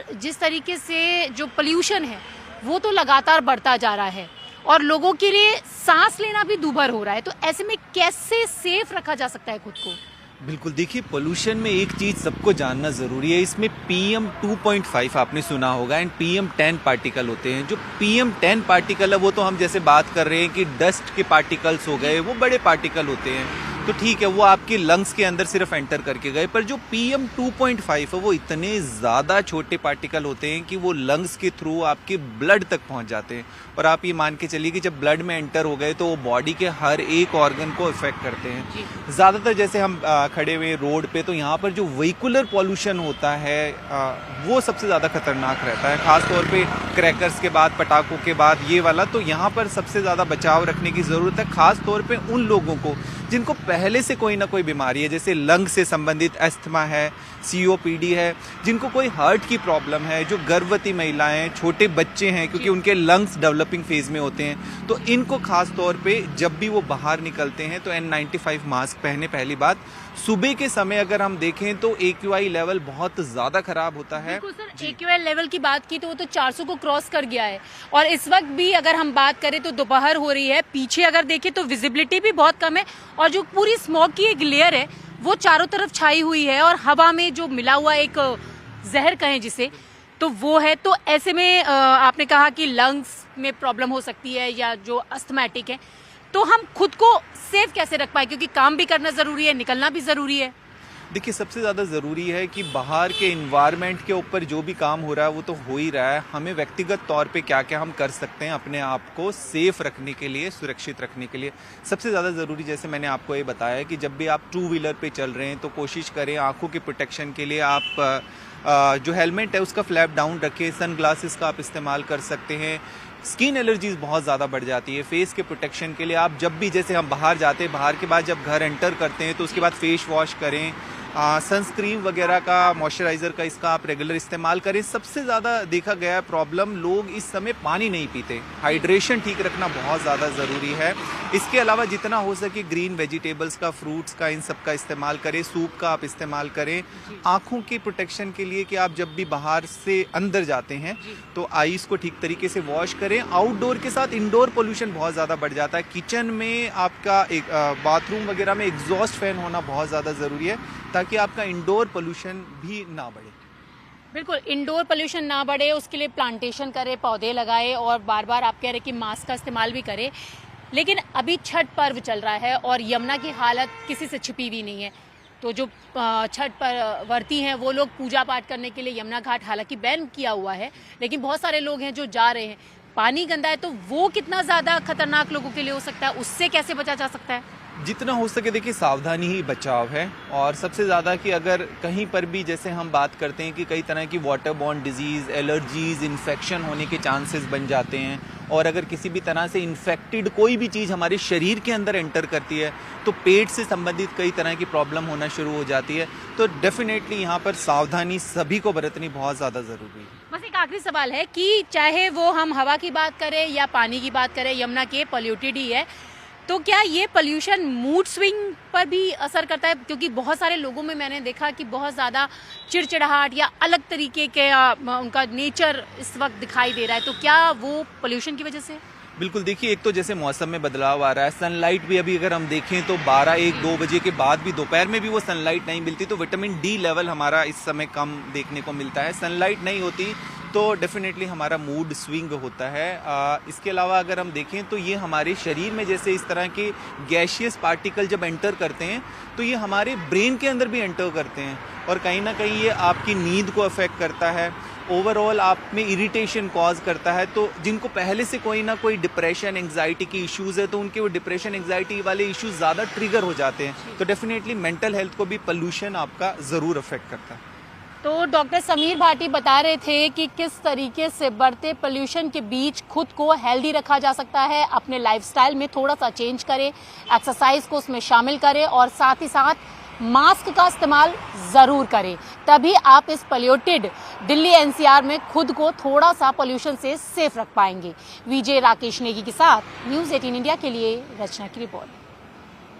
Sir जिस तरीके से जो पोल्यूशन है वो तो लगातार बढ़ता जा रहा है और लोगों के लिए सांस लेना भी दूभर हो रहा है, तो ऐसे में कैसे सेफ रखा जा सकता है खुद को? बिल्कुल, देखिए पोल्यूशन में एक चीज़ सबको जानना ज़रूरी है। इसमें PM 2.5 आपने सुना होगा एंड PM 10 पार्टिकल होते हैं। जो PM 10 पार्टिकल है वो तो हम जैसे बात कर रहे हैं कि डस्ट के पार्टिकल्स हो गए, वो बड़े पार्टिकल होते हैं, तो ठीक है वो आपके लंग्स के अंदर सिर्फ एंटर करके गए। पर जो PM 2.5 है वो इतने ज़्यादा छोटे पार्टिकल होते हैं कि वो लंग्स के थ्रू आपके ब्लड तक पहुंच जाते हैं। और आप ये मान के चलिए कि जब ब्लड में एंटर हो गए तो वो बॉडी के हर एक ऑर्गन को इफेक्ट करते हैं। ज़्यादातर जैसे हम खड़े हुए रोड पे, तो यहाँ पर जो व्हीकुलर पॉल्यूशन होता है वो सबसे ज़्यादा खतरनाक रहता है, खासतौर पे क्रैकर्स के बाद, पटाखों के बाद ये वाला। तो यहाँ पर सबसे ज़्यादा बचाव रखने की ज़रूरत है, खासतौर पे उन लोगों को जिनको पहले से कोई ना कोई बीमारी है, जैसे लंग से संबंधित अस्थमा है, COPD है, जिनको कोई हार्ट की प्रॉब्लम है, जो गर्भवती महिलाएं, छोटे बच्चे हैं, क्योंकि उनके लंग्स डेवलपिंग फेज में होते हैं, तो इनको खास तौर पे जब भी वो बाहर निकलते हैं तो N95 मास्क पहने। पहली बात, सुबह के समय अगर हम देखें तो AQI लेवल बहुत ज़्यादा खराब होता है। सर AQI लेवल की बात की तो वो तो 400 को क्रॉस कर गया है और इस वक्त भी अगर हम बात करें तो दोपहर हो रही है, पीछे अगर देखें तो विजिबिलिटी भी बहुत कम है और जो पूरी स्मॉग की एक लेयर है वो चारों तरफ छाई हुई है और हवा में जो मिला हुआ एक जहर कहें जिसे, तो वो है। तो ऐसे में आपने कहा कि लंग्स में प्रॉब्लम हो सकती है या जो अस्थमैटिक है, तो हम खुद को सेफ कैसे रख पाए, क्योंकि काम भी करना ज़रूरी है, निकलना भी ज़रूरी है। देखिए सबसे ज़्यादा ज़रूरी है कि बाहर के इन्वायरमेंट के ऊपर जो भी काम हो रहा है वो तो हो ही रहा है, हमें व्यक्तिगत तौर पे क्या क्या हम कर सकते हैं अपने आप को सेफ रखने के लिए, सुरक्षित रखने के लिए। सबसे ज़्यादा ज़रूरी, जैसे मैंने आपको ये बताया कि जब भी आप 2 व्हीलर पे चल रहे हैं तो कोशिश करें आँखों के प्रोटेक्शन के लिए आप जो हेलमेट है उसका फ्लैप डाउन रखें, सन ग्लासेस का आप इस्तेमाल कर सकते हैं। स्किन एलर्जीज बहुत ज़्यादा बढ़ जाती है, फेस के प्रोटेक्शन के लिए आप जब भी, जैसे हम बाहर जाते हैं, बाहर के बाद जब घर एंटर करते हैं तो उसके बाद फेस वॉश करें, सनस्क्रीन वगैरह का, मॉइस्चराइज़र का, इसका आप रेगुलर इस्तेमाल करें। सबसे ज़्यादा देखा गया है प्रॉब्लम, लोग इस समय पानी नहीं पीते, हाइड्रेशन ठीक रखना बहुत ज़्यादा ज़रूरी है। इसके अलावा जितना हो सके ग्रीन वेजिटेबल्स का, फ्रूट्स का, इन सब का इस्तेमाल करें, सूप का आप इस्तेमाल करें। आँखों के प्रोटेक्शन के लिए कि आप जब भी बाहर से अंदर जाते हैं तो आईज़ को ठीक तरीके से वॉश करें। आउटडोर के साथ इंडोर पोल्यूशन बहुत ज़्यादा बढ़ जाता है। किचन में आपका एक बाथरूम वगैरह में एग्जॉस्ट फैन होना बहुत ज़्यादा ज़रूरी है ताकि आपका इंडोर पोल्यूशन भी ना बढ़े। बिल्कुल, इंडोर पोल्यूशन ना बढ़े उसके लिए प्लांटेशन करें, पौधे लगाएं और बार बार आप कह रहे कि मास्क का इस्तेमाल भी करें। लेकिन अभी छठ पर्व चल रहा है और यमुना की हालत किसी से छिपी हुई नहीं है, तो जो छठ पर्ववर्ती हैं वो लोग पूजा पाठ करने के लिए यमुना घाट हालांकि बैन किया हुआ है, लेकिन बहुत सारे लोग हैं जो जा रहे हैं। पानी गंदा है तो वो कितना ज़्यादा खतरनाक लोगों के लिए हो सकता है, उससे कैसे बचा जा सकता है? जितना हो सके देखिए सावधानी ही बचाव है। और सबसे ज़्यादा कि अगर कहीं पर भी, जैसे हम बात करते हैं कि कई तरह की water borne disease, allergies, infection होने के चांसेस बन जाते हैं, और अगर किसी भी तरह से इन्फेक्टेड कोई भी चीज़ हमारे शरीर के अंदर एंटर करती है तो पेट से संबंधित कई तरह की प्रॉब्लम होना शुरू हो जाती है। तो डेफिनेटली यहाँ पर सावधानी सभी को बरतनी बहुत ज़्यादा ज़रूरी है। बस एक आखिरी सवाल है कि चाहे वो हम हवा की बात करें या पानी की बात करें, यमुना के पॉल्यूटेड ही है, तो क्या ये पोल्यूशन मूड स्विंग पर भी असर करता है? क्योंकि बहुत सारे लोगों में मैंने देखा कि बहुत ज़्यादा चिड़चिड़ाहट या अलग तरीके के उनका नेचर इस वक्त दिखाई दे रहा है, तो क्या वो पोल्यूशन की वजह से? बिल्कुल, देखिए एक तो जैसे मौसम में बदलाव आ रहा है, सनलाइट भी अभी अगर हम देखें तो 12-1-2 बजे के बाद भी दोपहर में भी वो सनलाइट नहीं मिलती, तो विटामिन D लेवल हमारा इस समय कम देखने को मिलता है। सनलाइट नहीं होती तो डेफिनेटली हमारा मूड स्विंग होता है। इसके अलावा अगर हम देखें तो ये हमारे शरीर में जैसे इस तरह के गैशियस पार्टिकल जब एंटर करते हैं तो ये हमारे ब्रेन के अंदर भी एंटर करते हैं और कहीं ना कहीं ये आपकी नींद को अफेक्ट करता है, ओवरऑल आप में इरिटेशन कॉज करता है। तो जिनको पहले से कोई ना कोई डिप्रेशन, एंग्जाइटी की इश्यूज़ है तो उनके वो डिप्रेशन, एंग्जाइटी वाले इश्यूज ज़्यादा ट्रिगर हो जाते हैं। तो डेफिनेटली मेंटल हेल्थ को भी पोल्यूशन आपका ज़रूर अफेक्ट करता है। तो डॉक्टर समीर भाटी बता रहे थे कि किस तरीके से बढ़ते पोल्यूशन के बीच खुद को हेल्दी रखा जा सकता है। अपने लाइफस्टाइल में थोड़ा सा चेंज करें, एक्सरसाइज को उसमें शामिल करें और साथ ही साथ मास्क का इस्तेमाल ज़रूर करें, तभी आप इस पोल्यूटेड दिल्ली NCR में खुद को थोड़ा सा पोल्यूशन से सेफ रख पाएंगे। विजय राकेश नेगी के साथ न्यूज़ 18 इंडिया के लिए रचना की रिपोर्ट।